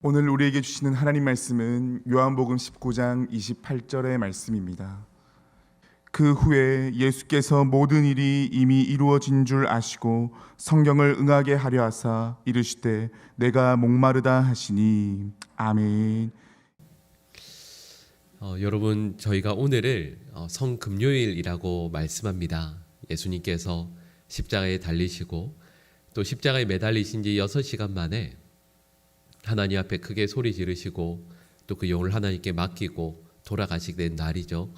오늘 우리에게 주시는 하나님 말씀은 요한복음 19장 28절의 말씀입니다. 그 후에 예수께서 모든 일이 이미 이루어진 줄 아시고 성경을 응하게 하려 하사 이르시되 내가 목마르다 하시니. 아멘. 여러분, 저희가 오늘을 성금요일이라고 말씀합니다. 예수님께서 십자가에 달리시고 또 십자가에 매달리신 지 6시간 만에 하나님 앞에 크게 소리 지르시고 또 그 영을 하나님께 맡기고 돌아가시게 된 날이죠.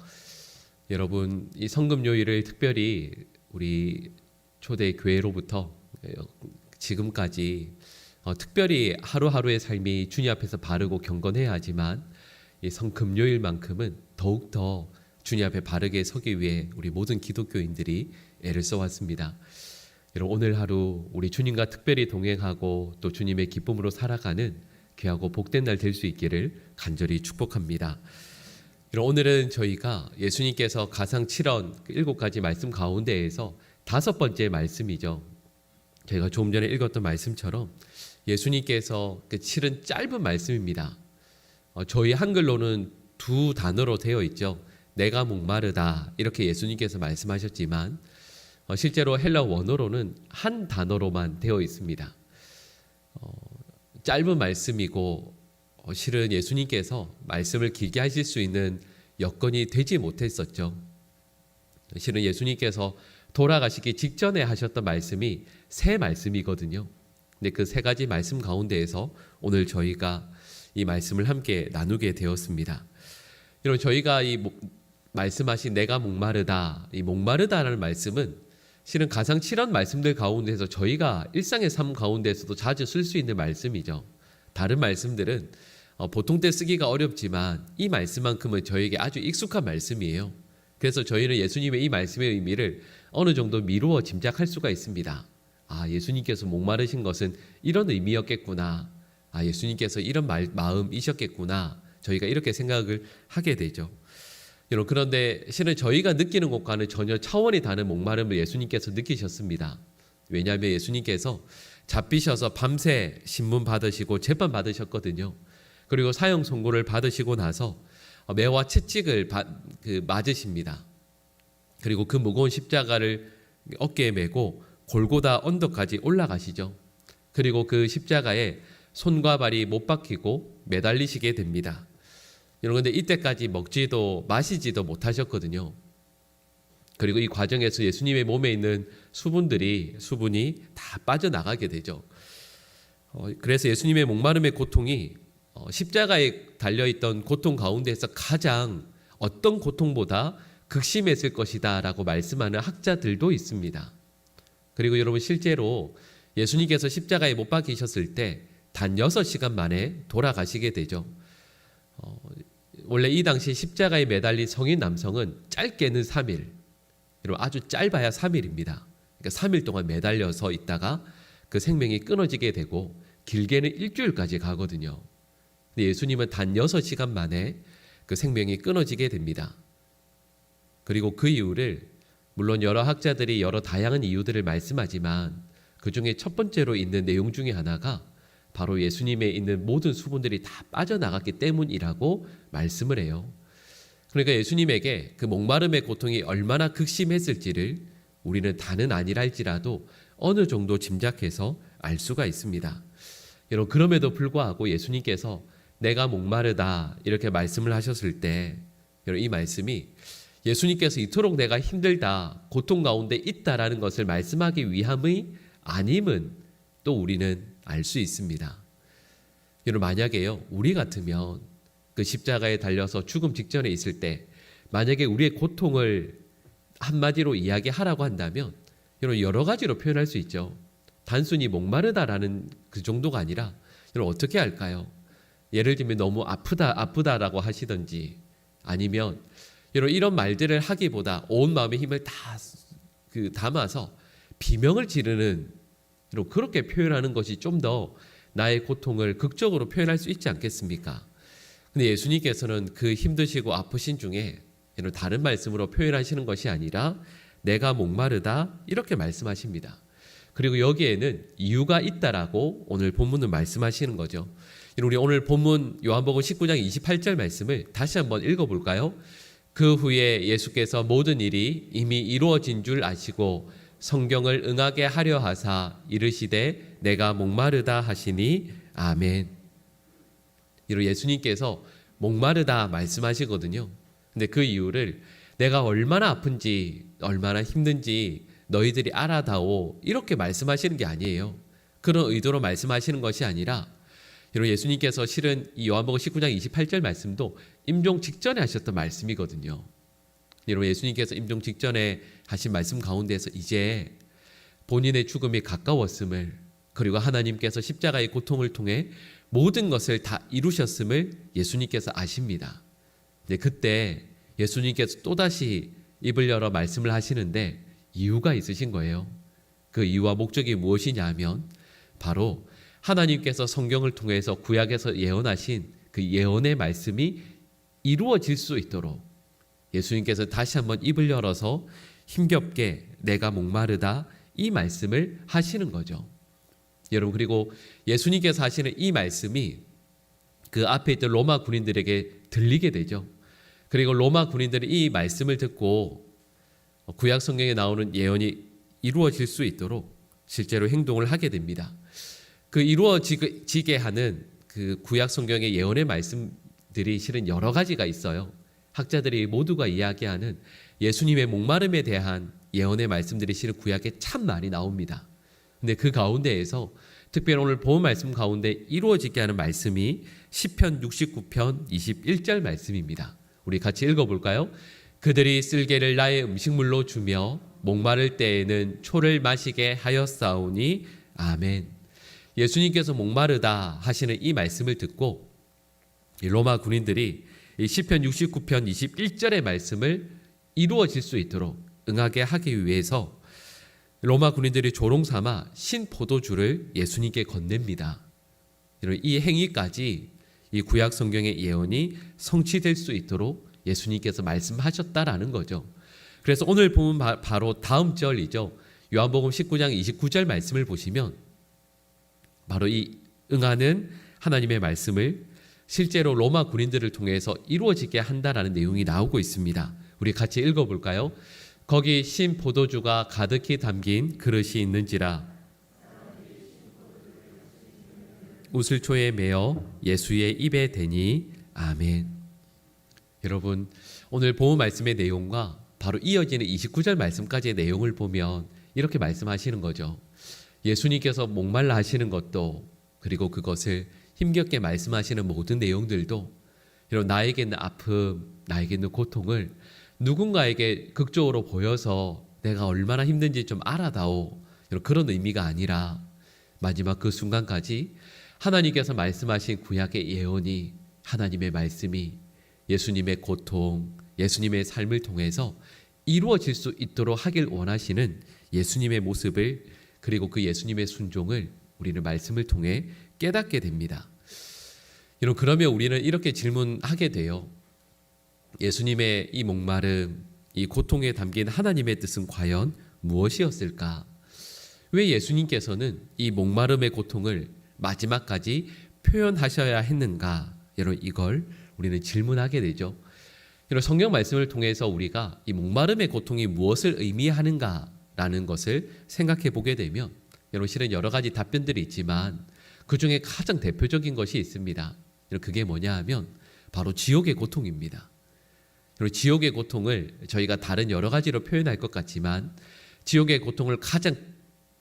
여러분, 이 성금요일을 특별히 우리 초대 교회로부터 지금까지 특별히 하루하루의 삶이 주님 앞에서 바르고 경건해야 하지만 이 성금요일만큼은 더욱더 주님 앞에 바르게 서기 위해 우리 모든 기독교인들이 애를 써왔습니다. 여러분, 오늘 하루 우리 주님과 특별히 동행하고 또 주님의 기쁨으로 살아가는 귀하고 복된 날 될 수 있기를 간절히 축복합니다. 여러분, 오늘은 저희가 예수님께서 가상 7원 7가지 말씀 가운데에서 5번째 말씀이죠. 저희가 조금 전에 읽었던 말씀처럼 예수님께서 그 7은 짧은 말씀입니다. 저희 한글로는 2단어로 되어 있죠. 내가 목마르다 이렇게 예수님께서 말씀하셨지만 실제로 헬라 원어로는 한 단어로만 되어 있습니다. 짧은 말씀이고 실은 예수님께서 말씀을 길게 하실 수 있는 여건이 되지 못했었죠. 실은 예수님께서 돌아가시기 직전에 하셨던 말씀이 3말씀이거든요. 근데 그 3가지 말씀 가운데에서 오늘 저희가 이 말씀을 함께 나누게 되었습니다. 여러분, 저희가 말씀하신 내가 목마르다, 이 목마르다라는 말씀은 실은 가상 7원 말씀들 가운데서 저희가 일상의 삶 가운데서도 자주 쓸 수 있는 말씀이죠. 다른 말씀들은 보통 때 쓰기가 어렵지만 이 말씀만큼은 저에게 아주 익숙한 말씀이에요. 그래서 저희는 예수님의 이 말씀의 의미를 어느 정도 미루어 짐작할 수가 있습니다. 예수님께서 목마르신 것은 이런 의미였겠구나. 예수님께서 이런 마음이셨겠구나. 저희가 이렇게 생각을 하게 되죠. 여러분, 그런데 실은 저희가 느끼는 것과는 전혀 차원이 다른 목마름을 예수님께서 느끼셨습니다. 왜냐하면 예수님께서 잡히셔서 밤새 신문 받으시고 재판 받으셨거든요. 그리고 사형 선고를 받으시고 나서 매와 채찍을 맞으십니다. 그리고 그 무거운 십자가를 어깨에 메고 골고다 언덕까지 올라가시죠. 그리고 그 십자가에 손과 발이 못 박히고 매달리시게 됩니다. 여러분, 근데 이때까지 먹지도 마시지도 못하셨거든요. 그리고 이 과정에서 예수님의 몸에 있는 수분이 다 빠져나가게 되죠. 그래서 예수님의 목마름의 고통이 십자가에 달려있던 고통 가운데서 가장 어떤 고통보다 극심했을 것이다 라고 말씀하는 학자들도 있습니다. 그리고 여러분, 실제로 예수님께서 십자가에 못 박히셨을 때 단 6시간 만에 돌아가시게 되죠. 원래 이 당시 십자가에 매달린 성인 남성은 짧게는 3일, 여러분 아주 짧아야 3일입니다. 그러니까 3일 동안 매달려서 있다가 그 생명이 끊어지게 되고 길게는 일주일까지 가거든요. 근데 예수님은 단 6시간 만에 그 생명이 끊어지게 됩니다. 그리고 그 이유를 물론 여러 학자들이 여러 다양한 이유들을 말씀하지만 그 중에 첫 번째로 있는 내용 중에 하나가 바로 예수님에 있는 모든 수분들이 다 빠져나갔기 때문이라고 말씀을 해요. 그러니까 예수님에게 그 목마름의 고통이 얼마나 극심했을지를 우리는 다는 아니라 할지라도 어느 정도 짐작해서 알 수가 있습니다. 여러분, 그럼에도 불구하고 예수님께서 내가 목마르다 이렇게 말씀을 하셨을 때 여러분, 이 말씀이 예수님께서 이토록 내가 힘들다, 고통 가운데 있다라는 것을 말씀하기 위함의 아님은 또 우리는 알 수 있습니다. 여러분, 만약에요, 우리 같으면 그 십자가에 달려서 죽음 직전에 있을 때 만약에 우리의 고통을 한마디로 이야기하라고 한다면 여러분, 여러 가지로 표현할 수 있죠. 단순히 목마르다라는 그 정도가 아니라 여러분, 어떻게 할까요? 예를 들면 너무 아프다라고 하시든지 아니면 여러분, 이런 말들을 하기보다 온 마음의 힘을 다 담아서 비명을 지르는, 그렇게 표현하는 것이 좀 더 나의 고통을 극적으로 표현할 수 있지 않겠습니까? 근데 예수님께서는 그 힘드시고 아프신 중에 다른 말씀으로 표현하시는 것이 아니라 내가 목마르다 이렇게 말씀하십니다. 그리고 여기에는 이유가 있다라고 오늘 본문은 말씀하시는 거죠. 우리 오늘 본문 요한복음 19장 28절 말씀을 다시 한번 읽어볼까요? 그 후에 예수께서 모든 일이 이미 이루어진 줄 아시고 성경을 응하게 하려 하사 이르시되 내가 목마르다 하시니 아멘. 이로 예수님께서 목마르다 말씀하시거든요. 근데 그 이유를 내가 얼마나 아픈지 얼마나 힘든지 너희들이 알아다오 이렇게 말씀하시는 게 아니에요. 그런 의도로 말씀하시는 것이 아니라 여러분 예수님께서 실은 이 요한복음 19장 28절 말씀도 임종 직전에 하셨던 말씀이거든요. 여러분 예수님께서 임종 직전에 하신 말씀 가운데서 이제 본인의 죽음이 가까웠음을 그리고 하나님께서 십자가의 고통을 통해 모든 것을 다 이루셨음을 예수님께서 아십니다. 근데 그때 예수님께서 또다시 입을 열어 말씀을 하시는데 이유가 있으신 거예요. 그 이유와 목적이 무엇이냐 하면 바로 하나님께서 성경을 통해서 구약에서 예언하신 그 예언의 말씀이 이루어질 수 있도록 예수님께서 다시 한번 입을 열어서 힘겹게 내가 목마르다 이 말씀을 하시는 거죠. 여러분 그리고 예수님께서 하시는 이 말씀이 그 앞에 있던 로마 군인들에게 들리게 되죠. 그리고 로마 군인들이 이 말씀을 듣고 구약 성경에 나오는 예언이 이루어질 수 있도록 실제로 행동을 하게 됩니다. 그 이루어지게 하는 그 구약 성경의 예언의 말씀들이 실은 여러 가지가 있어요. 학자들이 모두가 이야기하는 예수님의 목마름에 대한 예언의 말씀들이 실은 구약에 참 많이 나옵니다. 근데 그 가운데에서 특별히 오늘 본 말씀 가운데 이루어지게 하는 말씀이 시편 69편 21절 말씀입니다. 우리 같이 읽어볼까요? 그들이 쓸개를 나의 음식물로 주며 목마를 때에는 초를 마시게 하였사오니 아멘. 예수님께서 목마르다 하시는 이 말씀을 듣고 로마 군인들이 이 시편 69편 21절의 말씀을 이루어질 수 있도록 응하게 하기 위해서 로마 군인들이 조롱삼아 신 포도주를 예수님께 건넵니다. 이 행위까지 이 구약 성경의 예언이 성취될 수 있도록 예수님께서 말씀하셨다라는 거죠. 그래서 오늘 보면 바로 다음 절이죠. 요한복음 19장 29절 말씀을 보시면 바로 이 응하는 하나님의 말씀을 실제로 로마 군인들을 통해서 이루어지게 한다라는 내용이 나오고 있습니다. 우리 같이 읽어볼까요? 거기 신 포도주가 가득히 담긴 그릇이 있는지라 우슬초에 매어 예수의 입에 대니 아멘. 여러분 오늘 본문 말씀의 내용과 바로 이어지는 29절 말씀까지의 내용을 보면 이렇게 말씀하시는 거죠. 예수님께서 목말라 하시는 것도 그리고 그것을 힘겹게 말씀하시는 모든 내용들도 여러분 나에게 있는 아픔, 나에게 있는 고통을 누군가에게 극적으로 보여서 내가 얼마나 힘든지 좀 알아다오 그런 의미가 아니라 마지막 그 순간까지 하나님께서 말씀하신 구약의 예언이 하나님의 말씀이 예수님의 고통, 예수님의 삶을 통해서 이루어질 수 있도록 하길 원하시는 예수님의 모습을 그리고 그 예수님의 순종을 우리는 말씀을 통해 깨닫게 됩니다. 여러분 그러면 우리는 이렇게 질문하게 돼요. 예수님의 이 목마름, 이 고통에 담긴 하나님의 뜻은 과연 무엇이었을까? 왜 예수님께서는 이 목마름의 고통을 마지막까지 표현하셔야 했는가? 여러분 이걸 우리는 질문하게 되죠. 여러분 성경 말씀을 통해서 우리가 이 목마름의 고통이 무엇을 의미하는가라는 것을 생각해 보게 되면 여러분 실은 여러 가지 답변들이 있지만 그 중에 가장 대표적인 것이 있습니다. 그게 뭐냐 하면 바로 지옥의 고통입니다. 그리고 지옥의 고통을 저희가 다른 여러 가지로 표현할 것 같지만 지옥의 고통을 가장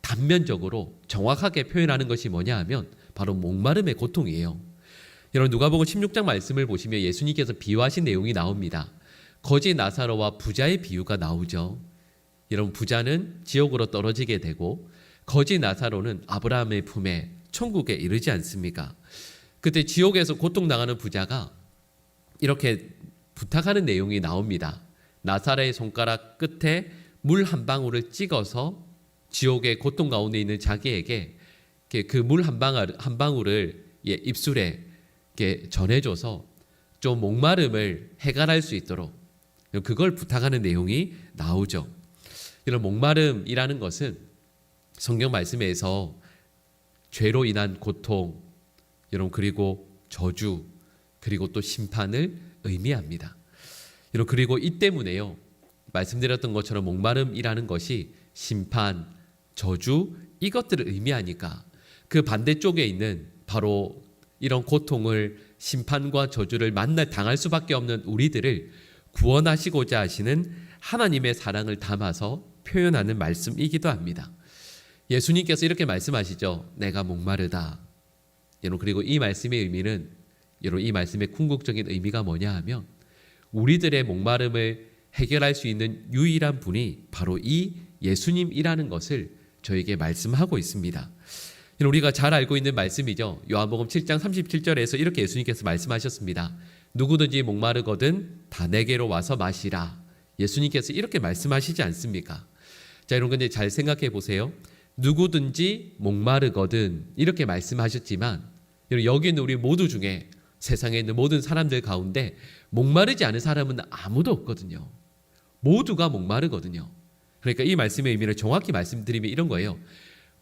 단면적으로 정확하게 표현하는 것이 뭐냐 하면 바로 목마름의 고통이에요. 여러분 누가복음 16장 말씀을 보시면 예수님께서 비유하신 내용이 나옵니다. 거지 나사로와 부자의 비유가 나오죠. 여러분 부자는 지옥으로 떨어지게 되고 거지 나사로는 아브라함의 품에 천국에 이르지 않습니까? 그때 지옥에서 고통당하는 부자가 이렇게 부탁하는 내용이 나옵니다. 나사로의 손가락 끝에 물 한 방울을 찍어서 지옥의 고통 가운데 있는 자기에게 그 물 한 방울을 입술에 전해줘서 좀 목마름을 해결할 수 있도록 그걸 부탁하는 내용이 나오죠. 이런 목마름이라는 것은 성경 말씀에서 죄로 인한 고통, 여러분 그리고 저주 그리고 또 심판을 의미합니다. 여러분 그리고 이 때문에요. 말씀드렸던 것처럼 목마름이라는 것이 심판, 저주 이것들을 의미하니까 그 반대쪽에 있는 바로 이런 고통을 심판과 저주를 당할 수밖에 없는 우리들을 구원하시고자 하시는 하나님의 사랑을 담아서 표현하는 말씀이기도 합니다. 예수님께서 이렇게 말씀하시죠. 내가 목마르다. 여러분 그리고 이 말씀의 의미는 여러분 이 말씀의 궁극적인 의미가 뭐냐 하면 우리들의 목마름을 해결할 수 있는 유일한 분이 바로 이 예수님이라는 것을 저에게 말씀하고 있습니다. 우리가 잘 알고 있는 말씀이죠. 요한복음 7장 37절에서 이렇게 예수님께서 말씀하셨습니다. 누구든지 목마르거든 다 내게로 와서 마시라. 예수님께서 이렇게 말씀하시지 않습니까? 자, 여러분 근데 잘 생각해 보세요. 누구든지 목마르거든 이렇게 말씀하셨지만 여기 있는 우리 모두 중에 세상에 있는 모든 사람들 가운데 목마르지 않은 사람은 아무도 없거든요. 모두가 목마르거든요. 그러니까 이 말씀의 의미를 정확히 말씀드리면 이런 거예요.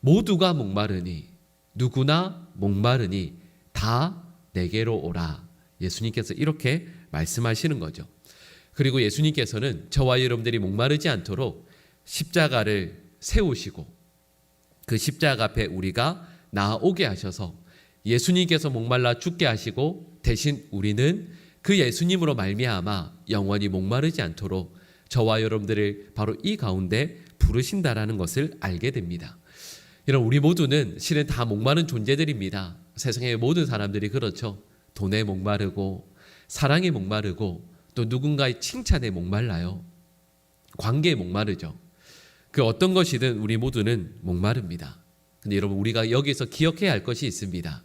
모두가 목마르니 누구나 목마르니 다 내게로 오라. 예수님께서 이렇게 말씀하시는 거죠. 그리고 예수님께서는 저와 여러분들이 목마르지 않도록 십자가를 세우시고 그 십자가 앞에 우리가 나아오게 하셔서 예수님께서 목말라 죽게 하시고 대신 우리는 그 예수님으로 말미암아 영원히 목마르지 않도록 저와 여러분들을 바로 이 가운데 부르신다라는 것을 알게 됩니다. 이런 우리 모두는 실은 다 목마른 존재들입니다. 세상의 모든 사람들이 그렇죠. 돈에 목마르고 사랑에 목마르고 또 누군가의 칭찬에 목말라요. 관계에 목마르죠. 그 어떤 것이든 우리 모두는 목마릅니다. 근데 여러분 우리가 여기서 기억해야 할 것이 있습니다.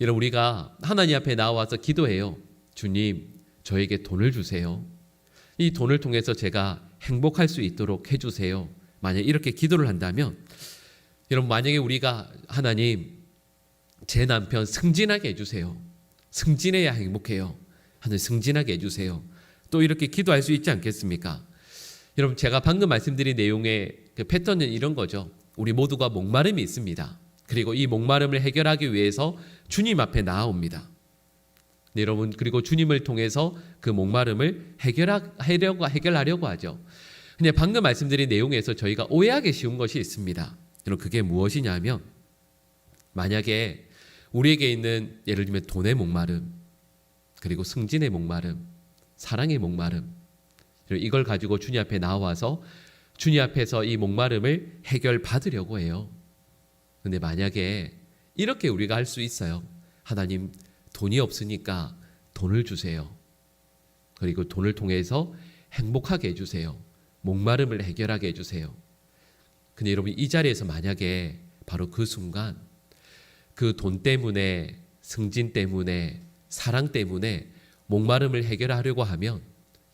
여러분 우리가 하나님 앞에 나와서 기도해요. 주님, 저에게 돈을 주세요. 이 돈을 통해서 제가 행복할 수 있도록 해주세요. 만약 이렇게 기도를 한다면 여러분 만약에 우리가 하나님 제 남편 승진하게 해주세요. 승진해야 행복해요. 하나님 승진하게 해주세요. 또 이렇게 기도할 수 있지 않겠습니까? 여러분 제가 방금 말씀드린 내용의 그 패턴은 이런 거죠. 우리 모두가 목마름이 있습니다. 그리고 이 목마름을 해결하기 위해서 주님 앞에 나아옵니다. 네, 여러분 그리고 주님을 통해서 그 목마름을 해결하려고 하죠. 근데 방금 말씀드린 내용에서 저희가 오해하기 쉬운 것이 있습니다. 여러분 그게 무엇이냐면 만약에 우리에게 있는 예를 들면 돈의 목마름 그리고 승진의 목마름 사랑의 목마름 이걸 가지고 주님 앞에 나와서 주님 앞에서 이 목마름을 해결받으려고 해요. 근데 만약에 이렇게 우리가 할 수 있어요. 하나님 돈이 없으니까 돈을 주세요. 그리고 돈을 통해서 행복하게 해주세요. 목마름을 해결하게 해주세요. 근데 여러분 이 자리에서 만약에 바로 그 순간 그 돈 때문에 승진 때문에 사랑 때문에 목마름을 해결하려고 하면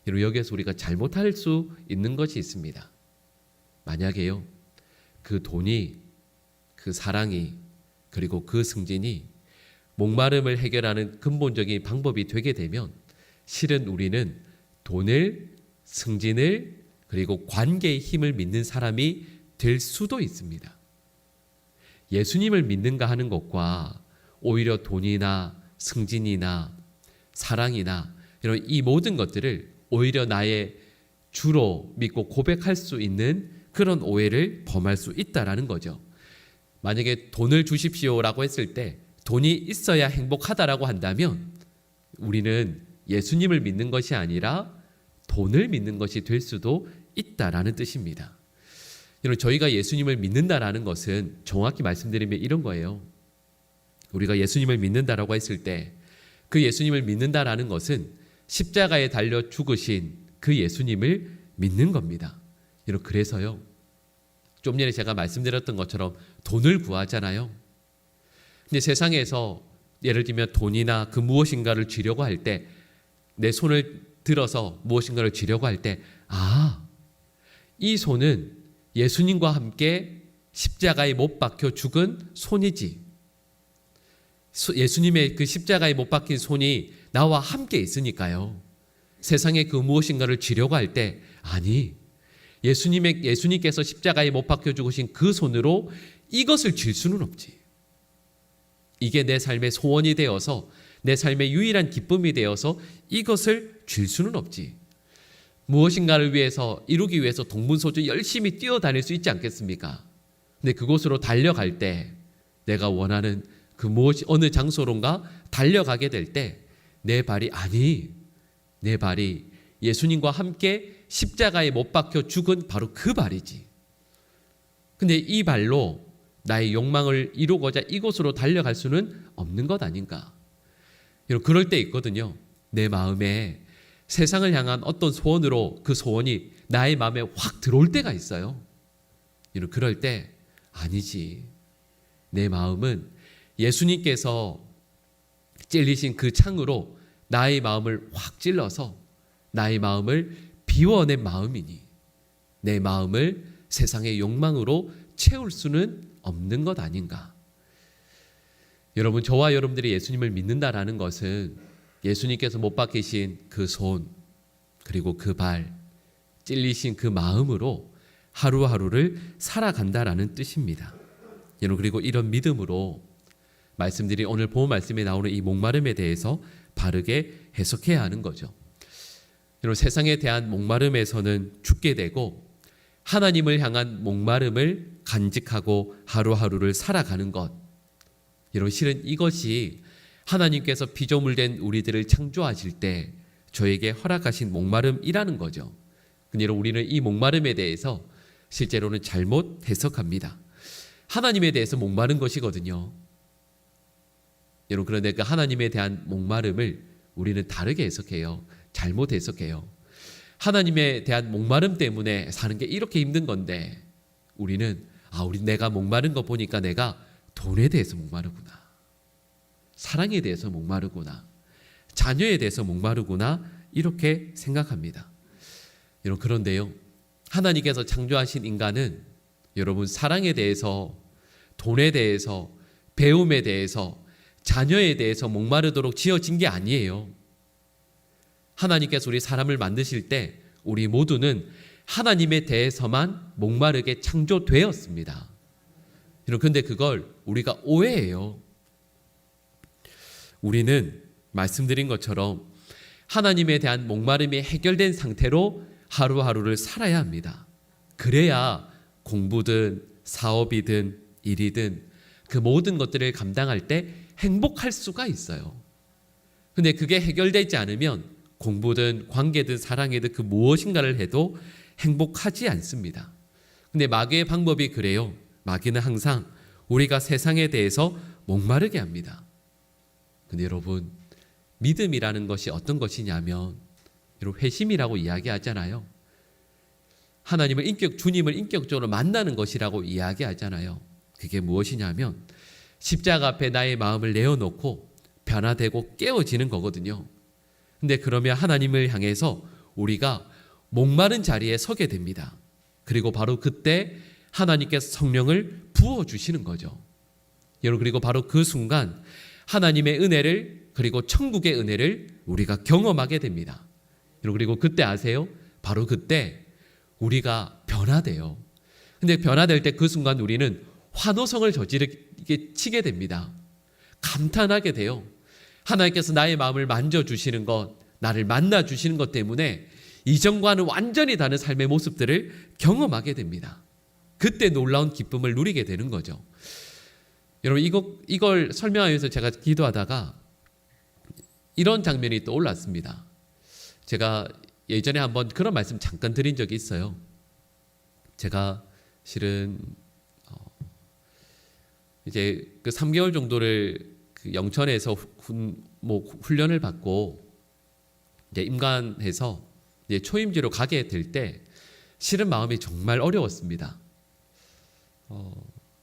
여러분 여기에서 우리가 잘못할 수 있는 것이 있습니다. 만약에요 그 돈이 그 사랑이 그리고 그 승진이 목마름을 해결하는 근본적인 방법이 되게 되면 실은 우리는 돈을 승진을 그리고 관계의 힘을 믿는 사람이 될 수도 있습니다. 예수님을 믿는가 하는 것과 오히려 돈이나 승진이나 사랑이나 이런 이 모든 것들을 오히려 나의 주로 믿고 고백할 수 있는 그런 오해를 범할 수 있다라는 거죠. 만약에 돈을 주십시오라고 했을 때 돈이 있어야 행복하다라고 한다면 우리는 예수님을 믿는 것이 아니라 돈을 믿는 것이 될 수도 있다라는 뜻입니다. 여러분 저희가 예수님을 믿는다라는 것은 정확히 말씀드리면 이런 거예요. 우리가 예수님을 믿는다라고 했을 때 그 예수님을 믿는다라는 것은 십자가에 달려 죽으신 그 예수님을 믿는 겁니다. 여러분 그래서요. 좀 전에 제가 말씀드렸던 것처럼 돈을 구하잖아요. 근데 세상에서 예를 들면 돈이나 그 무엇인가를 쥐려고 할 때 내 손을 들어서 무엇인가를 쥐려고 할 때 이 손은 예수님과 함께 십자가에 못 박혀 죽은 손이지. 예수님의 그 십자가에 못 박힌 손이 나와 함께 있으니까요. 세상에 그 무엇인가를 쥐려고 할 때 아니 예수님께서 십자가에 못 박혀 죽으신 그 손으로 이것을 쥘 수는 없지. 이게 내 삶의 소원이 되어서 내 삶의 유일한 기쁨이 되어서 이것을 줄 수는 없지. 무엇인가를 위해서 이루기 위해서 동분서주 열심히 뛰어다닐 수 있지 않겠습니까? 근데 그곳으로 달려갈 때 내가 원하는 그 무엇이 어느 장소론가 달려가게 될 때 내 발이 내 발이 예수님과 함께 십자가에 못 박혀 죽은 바로 그 발이지. 근데 이 발로 나의 욕망을 이루고자 이곳으로 달려갈 수는 없는 것 아닌가. 여러분, 그럴 때 있거든요. 내 마음에 세상을 향한 어떤 소원으로 그 소원이 나의 마음에 확 들어올 때가 있어요. 여러분, 그럴 때 아니지. 내 마음은 예수님께서 찔리신 그 창으로 나의 마음을 확 찔러서 나의 마음을 비워낸 마음이니 내 마음을 세상의 욕망으로 채울 수는 없는 것 아닌가. 여러분, 저와 여러분들이 예수님을 믿는다라는 것은 예수님께서 못 박히신 그 손, 그리고 그 발, 찔리신 그 마음으로 하루하루를 살아간다라는 뜻입니다. 여러분, 그리고 이런 믿음으로 말씀드린 오늘 본 말씀에 나오는 이 목마름에 대해서 바르게 해석해야 하는 거죠. 여러분, 세상에 대한 목마름에서는 죽게 되고 하나님을 향한 목마름을 간직하고 하루하루를 살아가는 것. 여러분, 실은 이것이 하나님께서 피조물된 우리들을 창조하실 때 저에게 허락하신 목마름이라는 거죠. 근데 여러분, 우리는 이 목마름에 대해서 실제로는 잘못 해석합니다. 하나님에 대해서 목마른 것이거든요. 여러분, 그런데 그 하나님에 대한 목마름을 우리는 다르게 해석해요. 잘못 해석해요. 하나님에 대한 목마름 때문에 사는 게 이렇게 힘든 건데 우리 내가 목마른 거 보니까 내가 돈에 대해서 목마르구나. 사랑에 대해서 목마르구나. 자녀에 대해서 목마르구나. 이렇게 생각합니다. 여러분, 그런데요. 하나님께서 창조하신 인간은 여러분 사랑에 대해서, 돈에 대해서, 배움에 대해서, 자녀에 대해서 목마르도록 지어진 게 아니에요. 하나님께서 우리 사람을 만드실 때 우리 모두는 하나님에 대해서만 목마르게 창조되었습니다. 그런데 그걸 우리가 오해해요. 우리는 말씀드린 것처럼 하나님에 대한 목마름이 해결된 상태로 하루하루를 살아야 합니다. 그래야 공부든 사업이든 일이든 그 모든 것들을 감당할 때 행복할 수가 있어요. 근데 그게 해결되지 않으면 공부든 관계든 사랑이든 그 무엇인가를 해도 행복하지 않습니다. 근데 마귀의 방법이 그래요. 마귀는 항상 우리가 세상에 대해서 목마르게 합니다. 근데 여러분, 믿음이라는 것이 어떤 것이냐면 여러분, 회심이라고 이야기하잖아요. 주님을 인격적으로 만나는 것이라고 이야기하잖아요. 그게 무엇이냐면 십자가 앞에 나의 마음을 내어놓고 변화되고 깨어지는 거거든요. 근데 그러면 하나님을 향해서 우리가 목마른 자리에 서게 됩니다. 그리고 바로 그때 하나님께서 성령을 부어주시는 거죠. 여러분, 그리고 바로 그 순간 하나님의 은혜를, 그리고 천국의 은혜를 우리가 경험하게 됩니다. 여러분, 그리고 그때 아세요? 바로 그때 우리가 변화돼요. 근데 변화될 때 그 순간 우리는 환호성을 저지르게 치게 됩니다. 감탄하게 돼요. 하나님께서 나의 마음을 만져주시는 것, 나를 만나주시는 것 때문에 이전과는 완전히 다른 삶의 모습들을 경험하게 됩니다. 그때 놀라운 기쁨을 누리게 되는 거죠. 여러분, 이걸 설명하면서 제가 기도하다가 이런 장면이 떠올랐습니다. 제가 예전에 한번 그런 말씀 잠깐 드린 적이 있어요. 제가 실은 이제 그 3개월 정도를 그 영천에서 훈련을 받고 이제 임관해서 이제 초임지로 가게 될 때 실은 마음이 정말 어려웠습니다.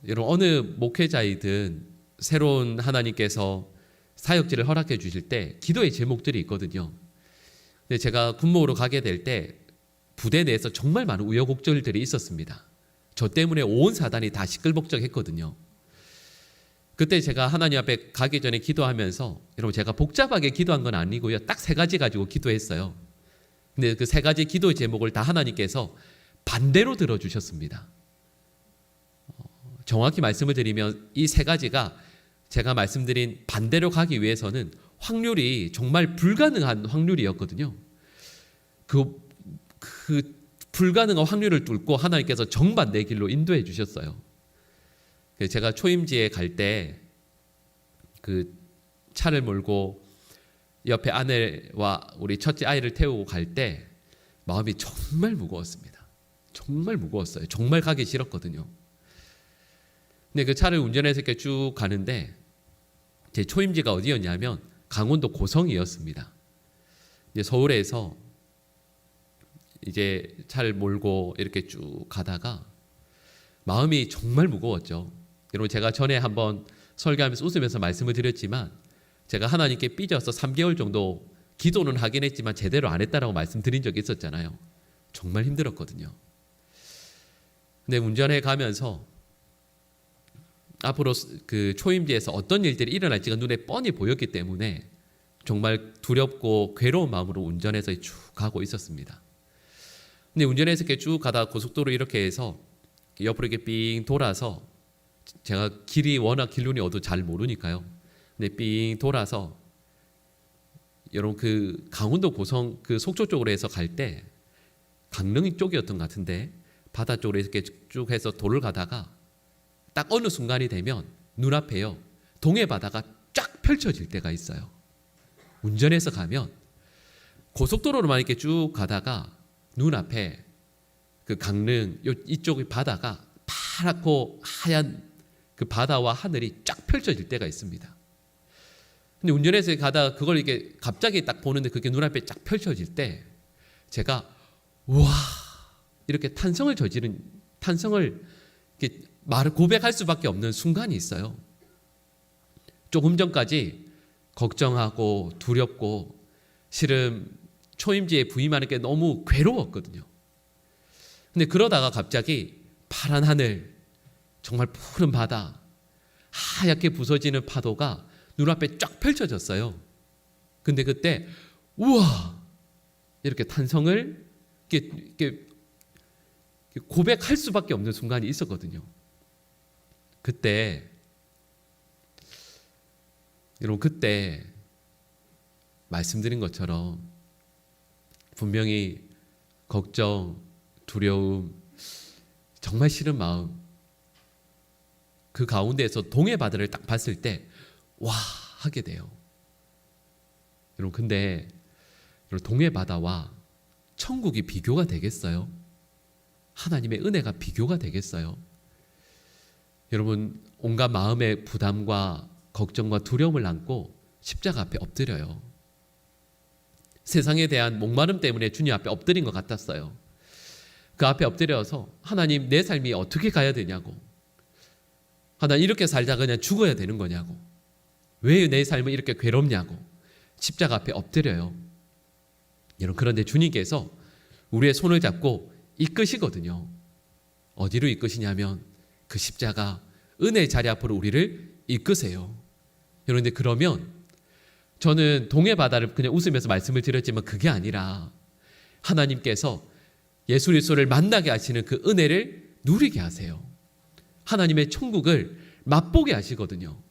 여러분, 어느 목회자이든 새로운 하나님께서 사역지를 허락해 주실 때 기도의 제목들이 있거든요. 근데 제가 군목으로 가게 될 때 부대 내에서 정말 많은 우여곡절들이 있었습니다. 저 때문에 온 사단이 다 시끌벅적했거든요. 그때 제가 하나님 앞에 가기 전에 기도하면서, 여러분, 제가 복잡하게 기도한 건 아니고요. 딱 3가지 가지고 기도했어요. 근데 그 3가지 기도의 제목을 다 하나님께서 반대로 들어주셨습니다. 정확히 말씀을 드리면 이 3가지가 제가 말씀드린 반대로 가기 위해서는 확률이 정말 불가능한 확률이었거든요. 그 불가능한 확률을 뚫고 하나님께서 정반대의 길로 인도해 주셨어요. 제가 초임지에 갈 때 그 차를 몰고 옆에 아내와 우리 첫째 아이를 태우고 갈 때 마음이 정말 무거웠습니다. 정말 무거웠어요. 정말 가기 싫었거든요. 근데 그 차를 운전해서 이렇게 쭉 가는데 제 초임지가 어디였냐면 강원도 고성이었습니다. 이제 서울에서 이제 차를 몰고 이렇게 쭉 가다가 마음이 정말 무거웠죠. 여러분, 제가 전에 한번 설교하면서 웃으면서 말씀을 드렸지만 제가 하나님께 삐져서 3개월 정도 기도는 하긴 했지만 제대로 안 했다라고 말씀드린 적이 있었잖아요. 정말 힘들었거든요. 근데 운전해 가면서 앞으로 그 초임지에서 어떤 일들이 일어날지가 눈에 뻔히 보였기 때문에 정말 두렵고 괴로운 마음으로 운전해서 쭉 가고 있었습니다. 근데 운전해서 이렇게 쭉 가다가 고속도로 이렇게 해서 옆으로 이렇게 삥 돌아서, 제가 길이 워낙 길눈이 어두 잘 모르니까요. 근데 삥 돌아서 여러분 그 강원도 고성 그 속초 쪽으로 해서 갈 때 강릉 쪽이었던 것 같은데 바다 쪽으로 이렇게 쭉 해서 도를 가다가 딱 어느 순간이 되면 눈앞에요 동해 바다가 쫙 펼쳐질 때가 있어요. 운전해서 가면 고속도로로만 이렇게 쭉 가다가 눈앞에 그 강릉 이쪽 바다가 파랗고 하얀 그 바다와 하늘이 쫙 펼쳐질 때가 있습니다. 근데 운전해서 가다가 그걸 이렇게 갑자기 딱 보는데 그게 눈앞에 쫙 펼쳐질 때 제가 와 이렇게 탄성을 이렇게 말을 고백할 수밖에 없는 순간이 있어요. 조금 전까지 걱정하고 두렵고 실은 초임지에 부임하는 게 너무 괴로웠거든요. 근데 그러다가 갑자기 파란 하늘, 정말 푸른 바다, 하얗게 부서지는 파도가 눈앞에 쫙 펼쳐졌어요. 근데 그때 우와 이렇게 탄성을 이렇게 고백할 수밖에 없는 순간이 있었거든요. 그때 여러분, 그때 말씀드린 것처럼 분명히 걱정, 두려움, 정말 싫은 마음, 그 가운데에서 동해 바다를 딱 봤을 때 와 하게 돼요. 여러분, 근데 동해 바다와 천국이 비교가 되겠어요? 하나님의 은혜가 비교가 되겠어요? 여러분, 온갖 마음의 부담과 걱정과 두려움을 안고 십자가 앞에 엎드려요. 세상에 대한 목마름 때문에 주님 앞에 엎드린 것 같았어요. 그 앞에 엎드려서 하나님, 내 삶이 어떻게 가야 되냐고, 하나님 이렇게 살다 그냥 죽어야 되는 거냐고, 왜 내 삶은 이렇게 괴롭냐고 십자가 앞에 엎드려요. 여러분, 그런데 주님께서 우리의 손을 잡고 이끄시거든요. 어디로 이끄시냐면 그 십자가 은혜의 자리 앞으로 우리를 이끄세요. 그런데 그러면 저는 동해 바다를 그냥 웃으면서 말씀을 드렸지만 그게 아니라 하나님께서 예수 그리스도를 만나게 하시는 그 은혜를 누리게 하세요. 하나님의 천국을 맛보게 하시거든요.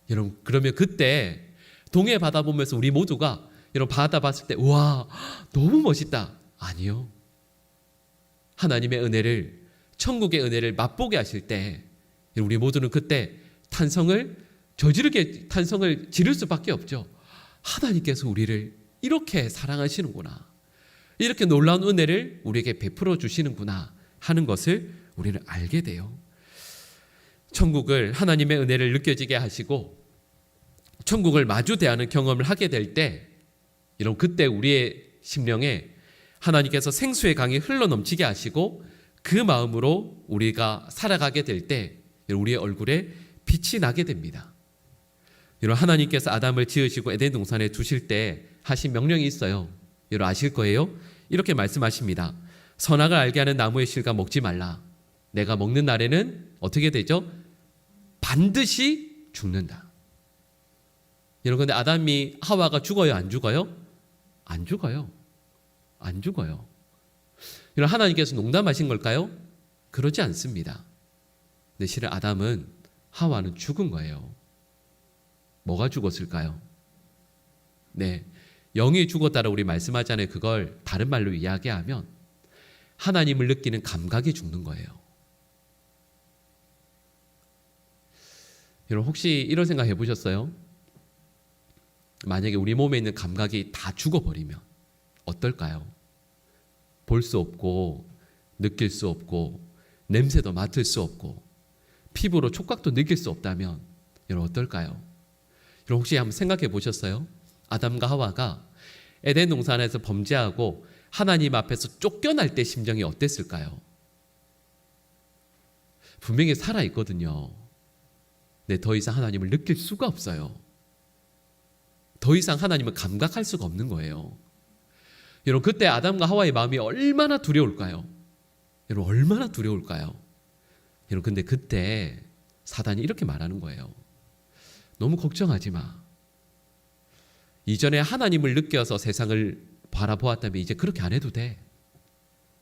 여러분, 그러면 그때 동해 바다 보면서 우리 모두가 여러분 바다 봤을 때 와 너무 멋있다, 아니요. 하나님의 은혜를, 천국의 은혜를 맛보게 하실 때 우리 모두는 그때 탄성을 지를 수밖에 없죠. 하나님께서 우리를 이렇게 사랑하시는구나, 이렇게 놀라운 은혜를 우리에게 베풀어 주시는구나 하는 것을 우리는 알게 돼요. 천국을, 하나님의 은혜를 느껴지게 하시고 천국을 마주 대하는 경험을 하게 될 때 여러분, 그때 우리의 심령에 하나님께서 생수의 강이 흘러넘치게 하시고 그 마음으로 우리가 살아가게 될 때 우리의 얼굴에 빛이 나게 됩니다. 여러분, 하나님께서 아담을 지으시고 에덴 동산에 두실 때 하신 명령이 있어요. 여러분 아실 거예요. 이렇게 말씀하십니다. 선악을 알게 하는 나무의 실과 먹지 말라. 내가 먹는 날에는 어떻게 되죠? 반드시 죽는다. 여러분, 근데 아담이 하와가 죽어요, 안 죽어요? 안 죽어요. 안 죽어요. 여러분, 하나님께서 농담하신 걸까요? 그러지 않습니다. 근데 실은 아담은, 하와는 죽은 거예요. 뭐가 죽었을까요? 네, 영이 죽었다라 우리 말씀하잖아요. 그걸 다른 말로 이야기하면 하나님을 느끼는 감각이 죽는 거예요. 여러분 혹시 이런 생각 해보셨어요? 만약에 우리 몸에 있는 감각이 다 죽어버리면 어떨까요? 볼 수 없고 느낄 수 없고 냄새도 맡을 수 없고 피부로 촉각도 느낄 수 없다면 여러분 어떨까요? 여러분 혹시 한번 생각해 보셨어요? 아담과 하와가 에덴 동산에서 범죄하고 하나님 앞에서 쫓겨날 때 심정이 어땠을까요? 분명히 살아있거든요. 네, 더 이상 하나님을 느낄 수가 없어요. 더 이상 하나님을 감각할 수가 없는 거예요. 여러분 그때 아담과 하와의 마음이 얼마나 두려울까요? 여러분 얼마나 두려울까요? 여러분 근데 그때 사단이 이렇게 말하는 거예요. 너무 걱정하지 마. 이전에 하나님을 느껴서 세상을 바라보았다면 이제 그렇게 안 해도 돼.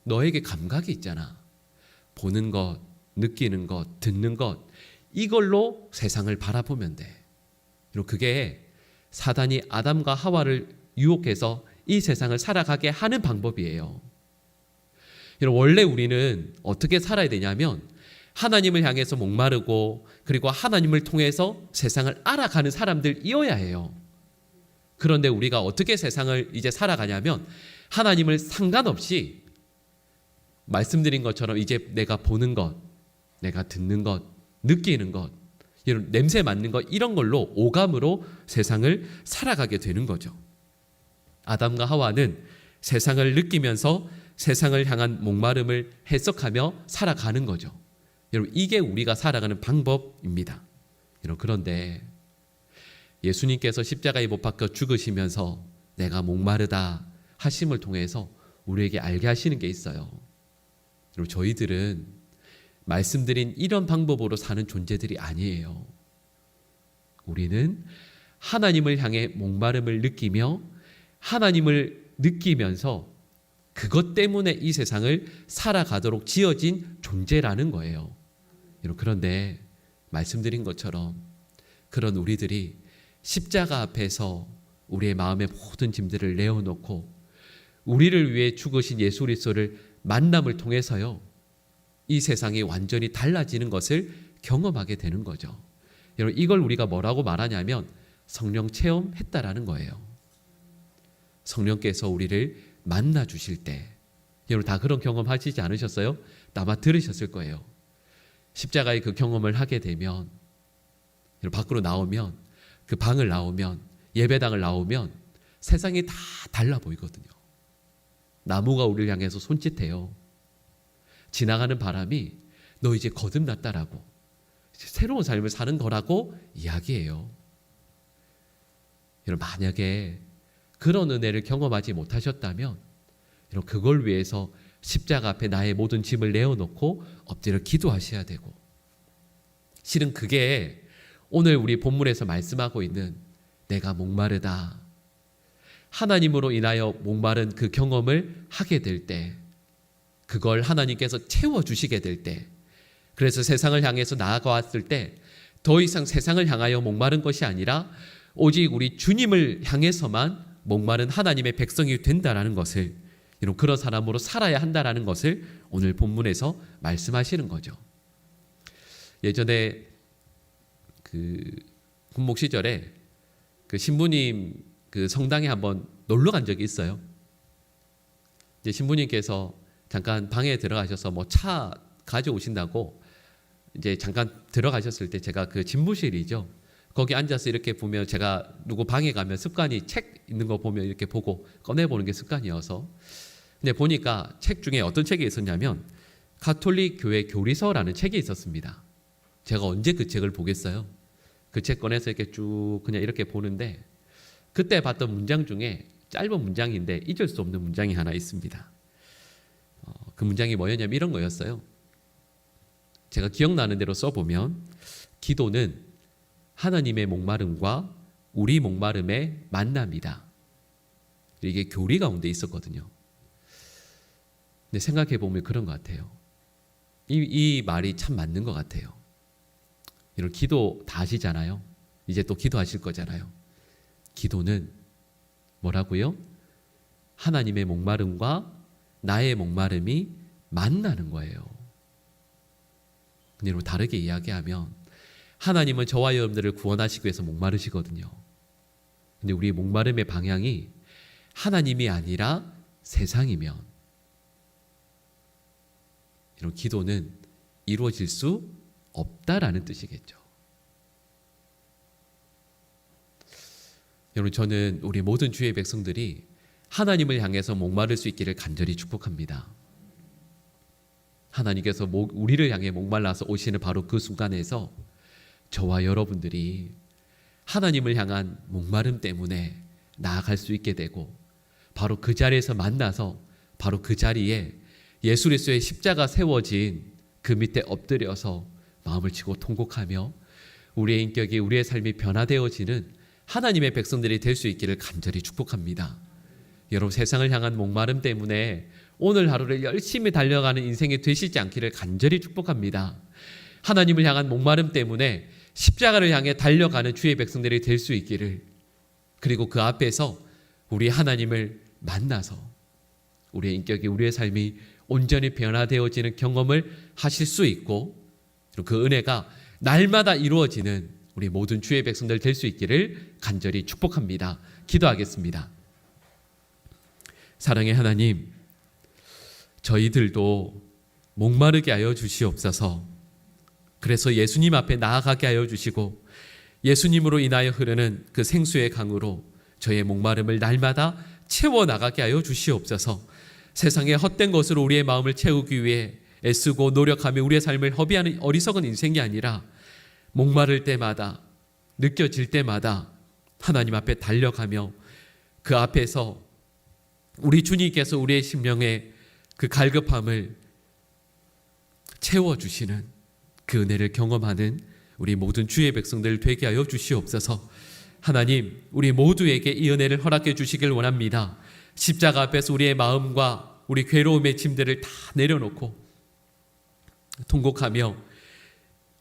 너에게 감각이 있잖아. 보는 것, 느끼는 것, 듣는 것 이걸로 세상을 바라보면 돼. 그리고 그게 사단이 아담과 하와를 유혹해서 이 세상을 살아가게 하는 방법이에요. 여러분 원래 우리는 어떻게 살아야 되냐면 하나님을 향해서 목마르고 그리고 하나님을 통해서 세상을 알아가는 사람들이어야 해요. 그런데 우리가 어떻게 세상을 이제 살아가냐면 하나님을 상관없이 말씀드린 것처럼 이제 내가 보는 것, 내가 듣는 것, 느끼는 것, 이런 냄새 맡는 것 이런 걸로 오감으로 세상을 살아가게 되는 거죠. 아담과 하와는 세상을 느끼면서 세상을 향한 목마름을 해석하며 살아가는 거죠. 여러분 이게 우리가 살아가는 방법입니다. 여러분 그런데 예수님께서 십자가에 못 박혀 죽으시면서 내가 목마르다 하심을 통해서 우리에게 알게 하시는 게 있어요. 여러분 저희들은 말씀드린 이런 방법으로 사는 존재들이 아니에요. 우리는 하나님을 향해 목마름을 느끼며 하나님을 느끼면서 그것 때문에 이 세상을 살아가도록 지어진 존재라는 거예요. 여러분 그런데 말씀드린 것처럼 그런 우리들이 십자가 앞에서 우리의 마음의 모든 짐들을 내어놓고 우리를 위해 죽으신 예수 그리스도를 만남을 통해서요 이 세상이 완전히 달라지는 것을 경험하게 되는 거죠. 여러분 이걸 우리가 뭐라고 말하냐면 성령 체험했다라는 거예요. 성령께서 우리를 만나 주실 때 여러분 다 그런 경험 하시지 않으셨어요? 아마 들으셨을 거예요. 십자가의 그 경험을 하게 되면 여러분 밖으로 나오면 그 방을 나오면 예배당을 나오면 세상이 다 달라 보이거든요. 나무가 우리를 향해서 손짓해요. 지나가는 바람이 너 이제 거듭났다라고 새로운 삶을 사는 거라고 이야기해요. 여러분 만약에 그런 은혜를 경험하지 못하셨다면 여러분 그걸 위해서 십자가 앞에 나의 모든 짐을 내어놓고 엎드려 기도하셔야 되고 실은 그게 오늘 우리 본문에서 말씀하고 있는 내가 목마르다 하나님으로 인하여 목마른 그 경험을 하게 될 때 그걸 하나님께서 채워주시게 될 때 그래서 세상을 향해서 나아가왔을 때 더 이상 세상을 향하여 목마른 것이 아니라 오직 우리 주님을 향해서만 목마른 하나님의 백성이 된다라는 것을 이런 그런 사람으로 살아야 한다라는 것을 오늘 본문에서 말씀하시는 거죠. 예전에 그 군목 시절에 그 신부님 그 성당에 한번 놀러 간 적이 있어요. 이제 신부님께서 잠깐 방에 들어가셔서 뭐 차 가져오신다고 이제 잠깐 들어가셨을 때 제가 그 집무실이죠. 거기 앉아서 이렇게 보면 제가 누구 방에 가면 습관이 책 있는 거 보면 이렇게 보고 꺼내보는 게 습관이어서 근데 보니까 책 중에 어떤 책이 있었냐면 가톨릭 교회 교리서라는 책이 있었습니다. 제가 언제 그 책을 보겠어요? 그 책 꺼내서 이렇게 쭉 그냥 이렇게 보는데 그때 봤던 문장 중에 짧은 문장인데 잊을 수 없는 문장이 하나 있습니다. 그 문장이 뭐였냐면 이런 거였어요. 제가 기억나는 대로 써보면 기도는 하나님의 목마름과 우리 목마름의 만남이다. 이게 교리 가운데 있었거든요. 근데 생각해 보면 그런 것 같아요. 이 말이 참 맞는 것 같아요. 이런 기도 다 하시잖아요. 이제 또 기도하실 거잖아요. 기도는 뭐라고요? 하나님의 목마름과 나의 목마름이 만나는 거예요. 근데 여러분, 다르게 이야기하면 하나님은 저와 여러분들을 구원하시기 위해서 목마르시거든요. 근데 우리의 목마름의 방향이 하나님이 아니라 세상이면 이런 기도는 이루어질 수 없다라는 뜻이겠죠. 여러분, 저는 우리 모든 주의 백성들이 하나님을 향해서 목마를 수 있기를 간절히 축복합니다. 하나님께서 우리를 향해 목말라서 오시는 바로 그 순간에서 저와 여러분들이 하나님을 향한 목마름 때문에 나아갈 수 있게 되고, 바로 그 자리에서 만나서 바로 그 자리에 예수 그리스도의 십자가 세워진 그 밑에 엎드려서 마음을 치고 통곡하며 우리의 인격이, 우리의 삶이 변화되어지는 하나님의 백성들이 될 수 있기를 간절히 축복합니다. 여러분, 세상을 향한 목마름 때문에 오늘 하루를 열심히 달려가는 인생이 되시지 않기를 간절히 축복합니다. 하나님을 향한 목마름 때문에 십자가를 향해 달려가는 주의 백성들이 될 수 있기를, 그리고 그 앞에서 우리 하나님을 만나서 우리의 인격이, 우리의 삶이 온전히 변화되어지는 경험을 하실 수 있고, 그 은혜가 날마다 이루어지는 우리 모든 주의 백성들 될 수 있기를 간절히 축복합니다. 기도하겠습니다. 사랑의 하나님, 저희들도 목마르게 하여 주시옵소서. 그래서 예수님 앞에 나아가게 하여 주시고, 예수님으로 인하여 흐르는 그 생수의 강으로 저의 목마름을 날마다 채워나가게 하여 주시옵소서. 세상의 헛된 것으로 우리의 마음을 채우기 위해 애쓰고 노력하며 우리의 삶을 허비하는 어리석은 인생이 아니라, 목마를 때마다, 느껴질 때마다 하나님 앞에 달려가며 그 앞에서 우리 주님께서 우리의 심령의 그 갈급함을 채워주시는 그 은혜를 경험하는 우리 모든 주의 백성들 되게 하여 주시옵소서. 하나님, 우리 모두에게 이 은혜를 허락해 주시길 원합니다. 십자가 앞에서 우리의 마음과 우리 괴로움의 짐들을 다 내려놓고 통곡하며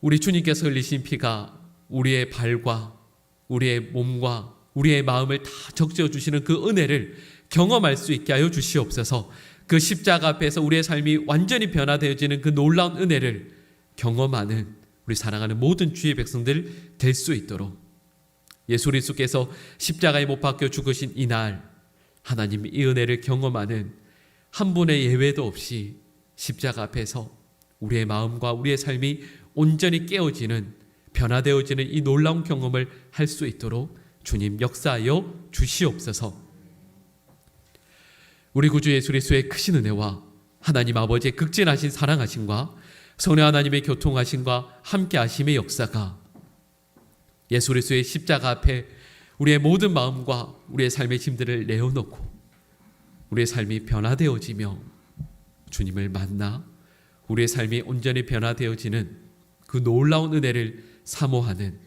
우리 주님께서 흘리신 피가 우리의 발과 우리의 몸과 우리의 마음을 다 적셔 주시는 그 은혜를 경험할 수 있게 하여 주시옵소서. 그 십자가 앞에서 우리의 삶이 완전히 변화되어지는 그 놀라운 은혜를 경험하는 우리 사랑하는 모든 주의 백성들 될 수 있도록, 예수 그리스도께서 십자가에 못 박혀 죽으신 이날 하나님 이 은혜를 경험하는 한 분의 예외도 없이 십자가 앞에서 우리의 마음과 우리의 삶이 온전히 깨어지는, 변화되어지는 이 놀라운 경험을 할 수 있도록 주님 역사하여 주시옵소서. 우리 구주 예수 그리스도의 크신 은혜와 하나님 아버지의 극진하신 사랑하심과 성령 하나님의 교통하심과 함께하심의 역사가 예수 그리스도의 십자가 앞에 우리의 모든 마음과 우리의 삶의 짐들을 내어놓고 우리의 삶이 변화되어지며 주님을 만나 우리의 삶이 온전히 변화되어지는 그 놀라운 은혜를 사모하는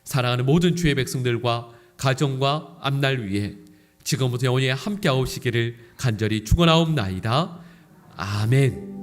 사랑하는 모든 주의 백성들과 가정과 앞날 위에 지금부터 영원히 함께하옵시기를 간절히 축원하옵나이다. 아멘.